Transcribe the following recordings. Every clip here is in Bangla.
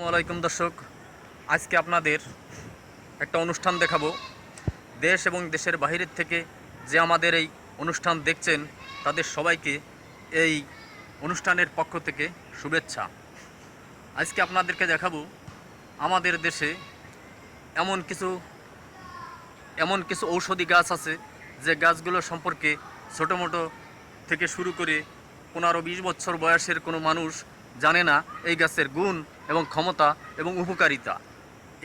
আসসালামু আলাইকুম দর্শক, আজকে আপনাদের একটা অনুষ্ঠান দেখাবো। দেশ এবং দেশের বাইরের থেকে যে আমাদের এই অনুষ্ঠান দেখছেন তাদের সবাইকে এই অনুষ্ঠানের পক্ষ থেকে শুভেচ্ছা। আজকে আপনাদেরকে দেখাবো আমাদের দেশে এমন কিছু ঔষধি গাছ আছে যে গাছগুলো সম্পর্কে ছোটো মোটো থেকে শুরু করে 15-20 বছর বয়সের কোনো মানুষ জানে না এই গাছের গুণ এবং ক্ষমতা এবং উপকারিতা।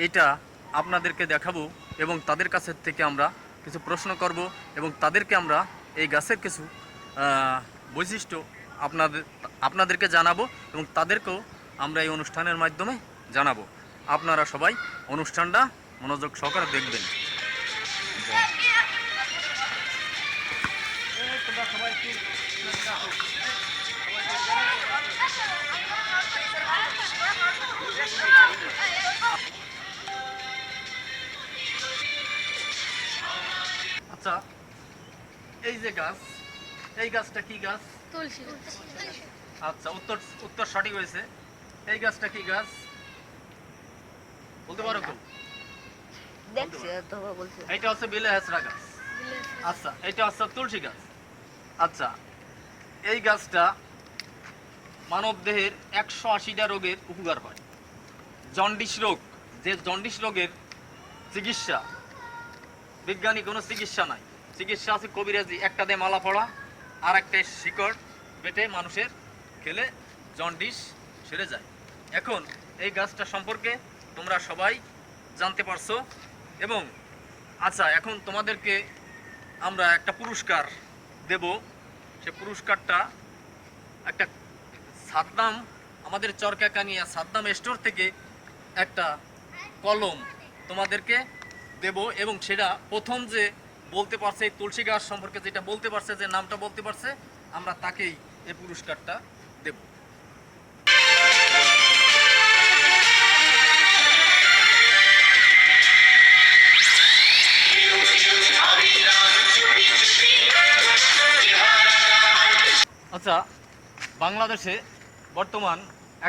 এটা আপনাদেরকে দেখাবো এবং তাদের কাছের থেকে আমরা কিছু প্রশ্ন করব এবং তাদেরকে আমরা এই গাছের কিছু বৈশিষ্ট্য আপনাদেরকে জানাবো এবং তাদেরকেও আমরা এই অনুষ্ঠানের মাধ্যমে জানাবো। আপনারা সবাই অনুষ্ঠানটা মনোযোগ সহকারে দেখবেন। আচ্ছা, এই যে গাছ, এই গাছটা কি গাছ? তুলসী। আচ্ছা, উত্তর সঠিক হয়েছে। এই গাছটা কি গাছ বলতে পারো? এটা হচ্ছে বিলেহাসরা গাছ। আচ্ছা, এটা হচ্ছে তুলসী গাছ। আচ্ছা, এই গাছটা মানব দেহের 180টা রোগের উপকার হয়। জন্ডিস রোগ, যে জন্ডিস রোগের চিকিৎসা, বিজ্ঞানী কোনো চিকিৎসা নাই, চিকিৎসা আছে কবিরাজি। একটা দিয়ে মালা পড়া আর একটা শিকড় বেটে মানুষের খেলে জন্ডিস সেরে যায়। এখন এই গাছটা সম্পর্কে তোমরা সবাই জানতে পারছো এবং আচ্ছা, এখন তোমাদেরকে আমরা একটা পুরস্কার দেব। সে পুরস্কারটা একটা সাদ্দাম, আমাদের চরকাকানিয়া সাদ্দাম স্টোর থেকে একটা কলম তোমাদেরকে দেব এবং সেটা প্রথম যে বলতে পারছে এই তুলসী গাছ সম্পর্কে, যেটা বলতে পারছে, যে নামটা বলতে পারছে, আমরা তাকেই এই পুরস্কারটা দেব। আচ্ছা, বাংলাদেশে বর্তমান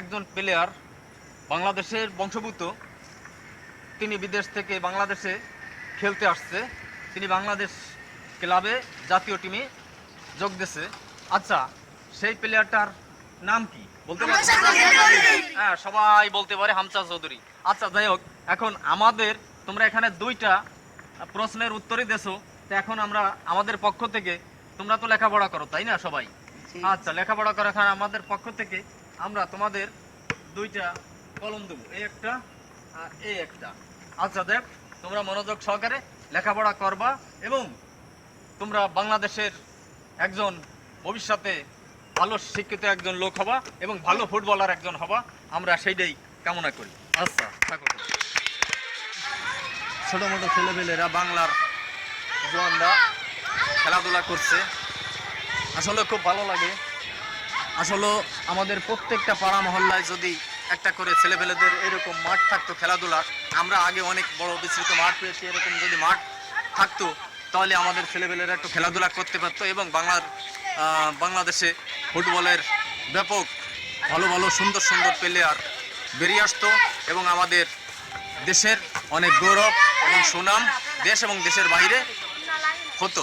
একজন প্লেয়ার, বাংলাদেশের বংশোদ্ভূত, তিনি বিদেশ থেকে বাংলাদেশে খেলতে আসছে। তিনি বাংলাদেশ ক্লাবে জাতীয় টিমে যোগ দিয়েছে। আচ্ছা, সেই প্লেয়ারটার নাম কি বলতে পারো? হ্যাঁ, সবাই বলতে পারে হামজা চৌধুরী। আচ্ছা, যাই হোক, এখন তোমরা এখানে 2টা প্রশ্নের উত্তরই দেছো। তো এখন আমরা আমাদের পক্ষ থেকে, তোমরা তো লেখাপড়া করো তাই না সবাই? আচ্ছা, লেখাপড়া করা খান আমাদের পক্ষ থেকে আমরা তোমাদের 2টা কলম দেবো, এই একটা আর এই একটা। আচ্ছা, দেখ, তোমরা মনোযোগ সহকারে লেখাপড়া করবা এবং তোমরা বাংলাদেশের একজন ভবিষ্যতে ভালো শিক্ষিত একজন লোক হবা এবং ভালো ফুটবলার একজন হবা, আমরা সেইটাই কামনা করি। আচ্ছা, থাকো। ছোটো মোটো ছেলেমেয়েরা, বাংলার জওয়ানরা খেলাধুলা করছে, আসলে খুব ভালো লাগে। আসলে আমাদের প্রত্যেকটা পাড়া মহল্লায় যদি একটা করে ছেলেপেলেদের এরকম মাঠ থাকতো খেলাধুলার, আমরা আগে অনেক বড় বিস্তৃত মাঠ পেয়েছি, এরকম যদি মাঠ থাকতো তাহলে আমাদের ছেলেপেলেরা একটু খেলাধুলা করতে পারতো এবং বাংলাদেশে ফুটবলের ব্যাপক ভালো ভালো সুন্দর সুন্দর প্লেয়ার বেরিয়ে আসতো এবং আমাদের দেশের অনেক গৌরব এবং সুনাম দেশ এবং দেশের বাইরে হতো।